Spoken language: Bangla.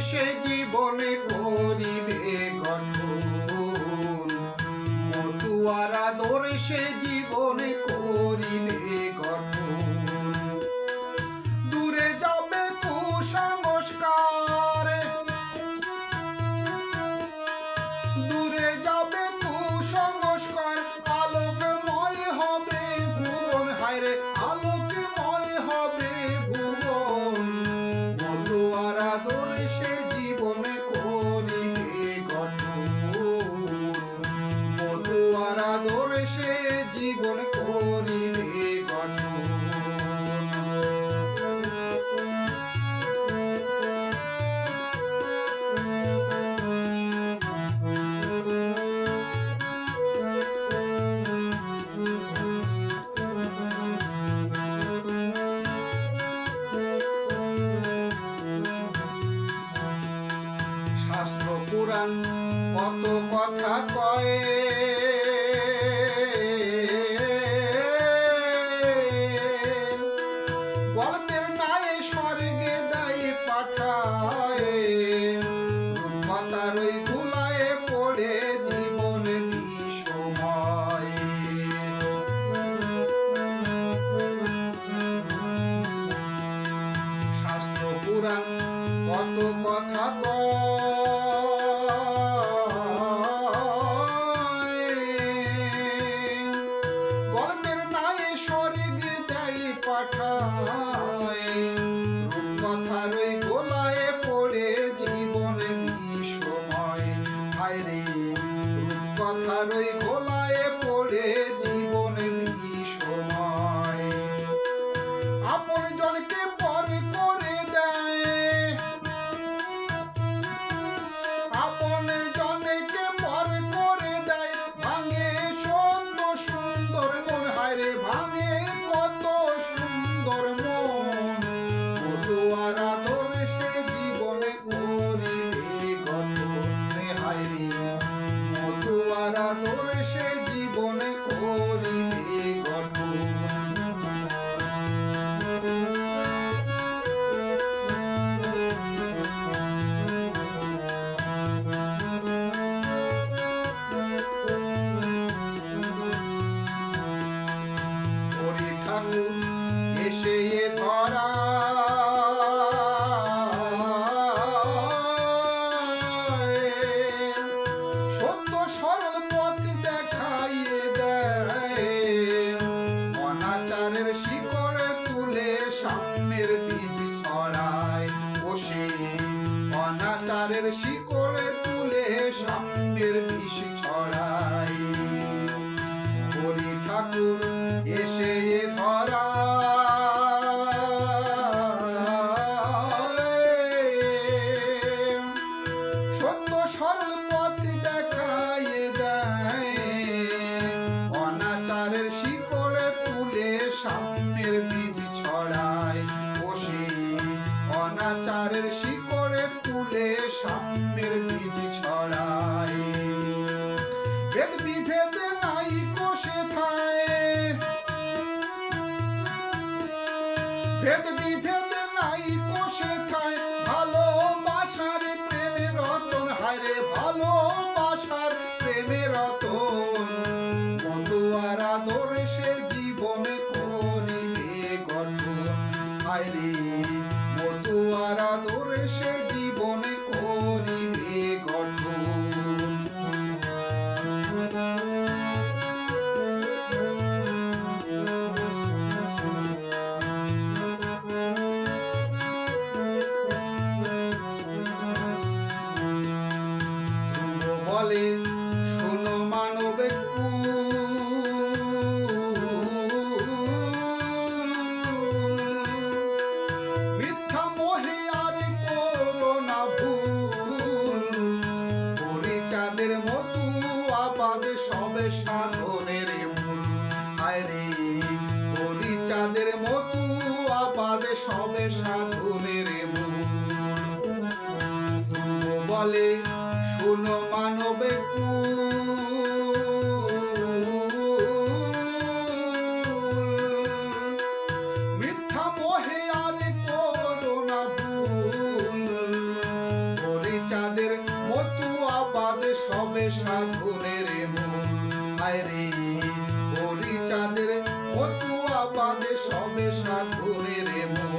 সে জীবনে করিবে গঠন, মতুয়ার আদর্শে জীবনে করিবে গঠন। দূরে যাবে কুসংস্কার, দূরে যাবে কুসংস্কার, আলোকময় হবে ভুবন, হায়রে আলোকময় হবে ভুবন। মতুয়ার আদর্শে জীবনে করিবে গঠন, মতুয়ার আদর্শে জীবন করিবে গঠন। শাস্ত্র পুরাণ কত কথা কয়, গল্পের নায়ে স্বর্গে দেয় পাঠায়, রূপকথার ওই ধুলায় পড়ে জীবন বিষময়। শাস্ত্র পুরাণ কত কথা কয়, গল্পের নায়ে স্বর্গে দেয় পাঠায়, রূপকথার ওই গোলায় পড়ে জীবন বিষময়। হায়রে রূপকথার ওই গোলায় পড়ে জীবন বিষময়। আপন জনকে পর করে দেয়, আপন জনকে পর করে দেয়, ভাঙে সত্য সুন্দর মন, হায়রে ভাঙে কত সুন্দর মন। মতুয়ার আদর্শে জীবনে করিবে গঠন, হায়রে মতুয়ার আদর্শে জীবনে করিবে গঠন। হরি ঠাকুর এসে এ ধরা, সত্য সরল পথ দেখাইয়ে দেয়, অনাচারের শিকড় তুলে সাম্যের বীজ ছড়ায়। ও সে অনাচারের শিকড় তুলে সাম্যের বীজ ছড়ায়। হরি ঠাকুর এসে এ ধরা, সত্য সরল পথ দেখাইয়ে দেয়, অনাচারের শিকড় তুলে সাম্যের বীজ ছড়ায়। ও সে অনাচারের শিকড় তুলে সাম্যের বীজ ছড়ায়। ভেদ বিভেদ নাই কোশেথায়, ভেদ বিভেদ নাই কোশেথায়, ভালোবাসার প্রেমের রতন, হায়রে ভালোবাসার প্রেমের রতন। মতুয়ার আদর্শে জীবনে করিবে গঠন, হায়রে মতুয়ার আদর্শে জীবনে করিবে গঠন। বলে শোনো মানব মিথ্যা মোহে আর করো না ভুল, পরিচাঁদের মতো আবাদ সবে সাধনের মূল, হায়রে পরিচাঁদের মতো আবাদ সবে সাধনের মূল। বলে শোনো মানব মিথ্যা মোহে আর করো না ভুল, সবে সাধনের মূল। হায় রে হরিচাঁদের মতুয়া বাদে সবে সাধনের মূল।